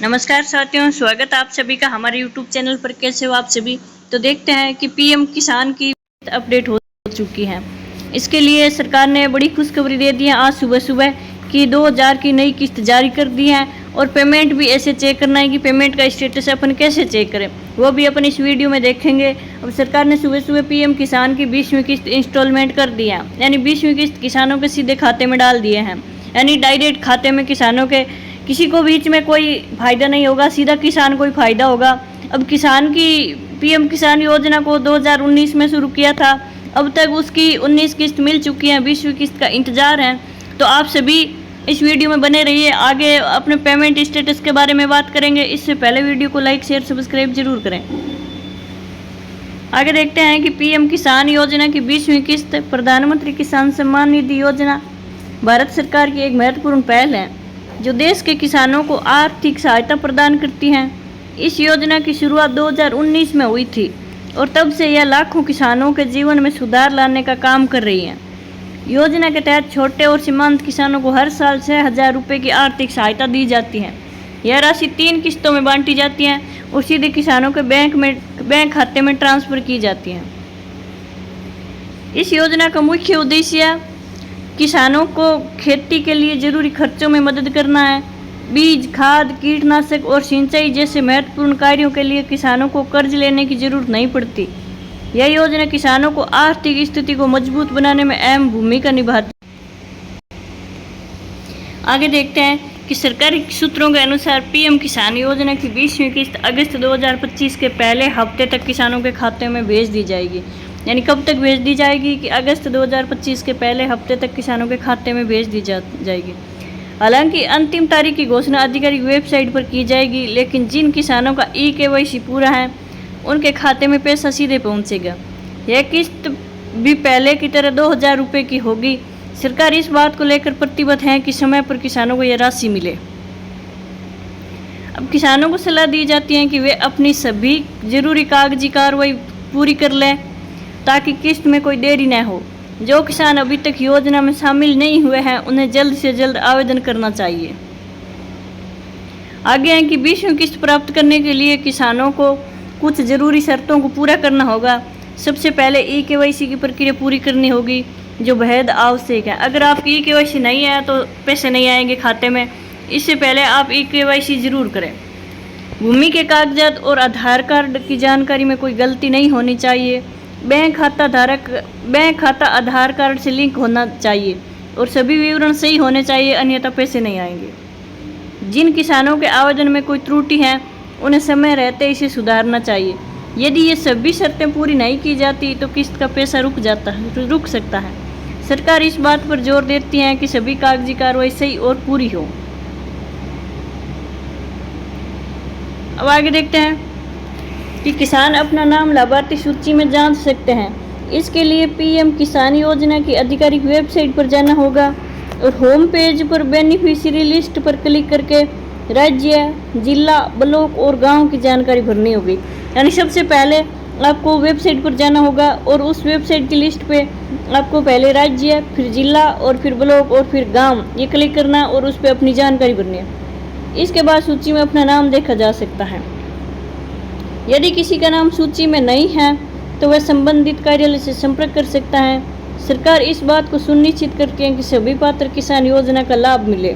नमस्कार साथियों, स्वागत आप सभी का हमारे यूट्यूब चैनल पर। कैसे हो आप सभी? तो देखते हैं कि पीएम किसान की अपडेट हो चुकी है। इसके लिए सरकार ने बड़ी खुशखबरी दे दी है आज सुबह सुबह कि 2000 की नई किस्त जारी कर दी है। और पेमेंट भी ऐसे चेक करना है कि पेमेंट का स्टेटस अपन कैसे चेक करें, वो भी अपन इस वीडियो में देखेंगे। अब सरकार ने सुबह सुबह पीएम किसान की 20वीं किस्त इंस्टॉलमेंट कर दी है, यानी 20वीं किस्त किसानों के सीधे खाते में डाल दिए हैं, यानी डायरेक्ट खाते में किसानों के, किसी को बीच में कोई फायदा नहीं होगा, सीधा किसान को ही फायदा होगा। अब किसान की पीएम किसान योजना को 2019 में शुरू किया था, अब तक उसकी 19 किस्त मिल चुकी है, 20वीं किस्त का इंतजार है। तो आप सभी इस वीडियो में बने रहिए, आगे अपने पेमेंट स्टेटस के बारे में बात करेंगे। इससे पहले वीडियो को लाइक शेयर सब्सक्राइब जरूर करें। आगे देखते हैं कि पीएम किसान योजना की 20वीं किस्त, प्रधानमंत्री किसान सम्मान निधि योजना भारत सरकार की एक महत्वपूर्ण पहल है जो देश के किसानों को आर्थिक सहायता प्रदान करती हैं। इस योजना की शुरुआत 2019 में हुई थी और तब से यह लाखों किसानों के जीवन में सुधार लाने का काम कर रही है। योजना के तहत छोटे और सीमांत किसानों को हर साल 6,000 रुपये की आर्थिक सहायता दी जाती है। यह राशि 3 किस्तों में बांटी जाती है और सीधे किसानों के बैंक खाते में ट्रांसफर की जाती है। इस योजना का मुख्य उद्देश्य किसानों को खेती के लिए जरूरी खर्चों में मदद करना है। बीज, खाद, कीटनाशक और सिंचाई जैसे महत्वपूर्ण कार्यों के लिए किसानों को कर्ज लेने की जरूरत नहीं पड़ती। यह योजना किसानों को आर्थिक स्थिति को मजबूत बनाने में अहम भूमिका निभाती है। आगे देखते हैं कि सरकारी सूत्रों के अनुसार पीएम किसान योजना की 20वीं किस्त अगस्त 2025 के पहले हफ्ते तक किसानों के खाते में भेज दी जाएगी। यानी कब तक भेज दी जाएगी कि अगस्त 2025 के पहले हफ्ते तक किसानों के खाते में भेज दी जाएगी। हालांकि अंतिम तारीख की घोषणा आधिकारिक वेबसाइट पर की जाएगी, लेकिन जिन किसानों का ई-केवाईसी पूरा है उनके खाते में पैसा सीधे पहुंचेगा। यह किस्त भी पहले की तरह 2,000 रुपये की होगी। सरकार इस बात को लेकर प्रतिबद्ध है कि समय पर किसानों को यह राशि मिले। अब किसानों को सलाह दी जाती है कि वे अपनी सभी जरूरी कागजी कार्रवाई पूरी कर लें ताकि किस्त में कोई देरी न हो। जो किसान अभी तक योजना में शामिल नहीं हुए हैं उन्हें जल्द से जल्द आवेदन करना चाहिए। आगे है कि 20वीं किस्त प्राप्त करने के लिए किसानों को कुछ जरूरी शर्तों को पूरा करना होगा। सबसे पहले ई-केवाईसी की प्रक्रिया पूरी करनी होगी जो बेहद आवश्यक है। अगर आपकी ई-केवाईसी नहीं है तो पैसे नहीं आएंगे खाते में। इससे पहले आप ई-केवाईसी जरूर करें। भूमि के कागजात और आधार कार्ड की जानकारी में कोई गलती नहीं होनी चाहिए। बैंक खाता आधार कार्ड से लिंक होना चाहिए और सभी विवरण सही होने चाहिए, अन्यथा पैसे नहीं आएंगे। जिन किसानों के आवेदन में कोई त्रुटि है उन्हें समय रहते इसे सुधारना चाहिए। यदि ये सभी शर्तें पूरी नहीं की जाती तो किस्त का पैसा रुक सकता है। सरकार इस बात पर जोर देती है कि सभी कागजी कार्रवाई सही और पूरी हो। अब आगे देखते हैं कि किसान अपना नाम लाभार्थी सूची में जांच सकते हैं। इसके लिए पीएम किसान योजना की आधिकारिक वेबसाइट पर जाना होगा और होम पेज पर बेनिफिशियरी लिस्ट पर क्लिक करके राज्य, जिला, ब्लॉक और गांव की जानकारी भरनी होगी। यानी सबसे पहले आपको वेबसाइट पर जाना होगा और उस वेबसाइट की लिस्ट पे आपको पहले राज्य, फिर जिला और फिर ब्लॉक और फिर गांव ये क्लिक करना और उस पर अपनी जानकारी भरनी है। इसके बाद सूची में अपना नाम देखा जा सकता है। यदि किसी का नाम सूची में नहीं है तो वह संबंधित कार्यालय से संपर्क कर सकता है। सरकार इस बात को सुनिश्चित करती है कि सभी पात्र किसान योजना का लाभ मिले।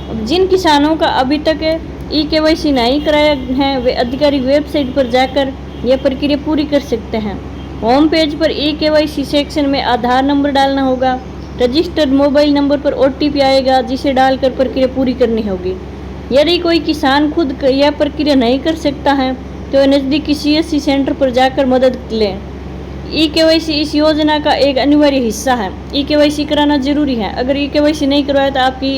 अब जिन किसानों का अभी तक ई-केवाईसी नहीं कराया है वे आधिकारिक वेबसाइट पर जाकर यह प्रक्रिया पूरी कर सकते हैं। होम पेज पर ई-केवाईसी सेक्शन में आधार नंबर डालना होगा। रजिस्टर्ड मोबाइल नंबर पर OTP आएगा जिसे डालकर प्रक्रिया पूरी करनी होगी। यदि कोई किसान खुद यह प्रक्रिया नहीं कर सकता है तो नज़दीकी CSC सेंटर पर जाकर मदद लें। ई-केवाईसी इस योजना का एक अनिवार्य हिस्सा है। ई-केवाईसी कराना जरूरी है। अगर ई-केवाईसी नहीं करवाया तो आपकी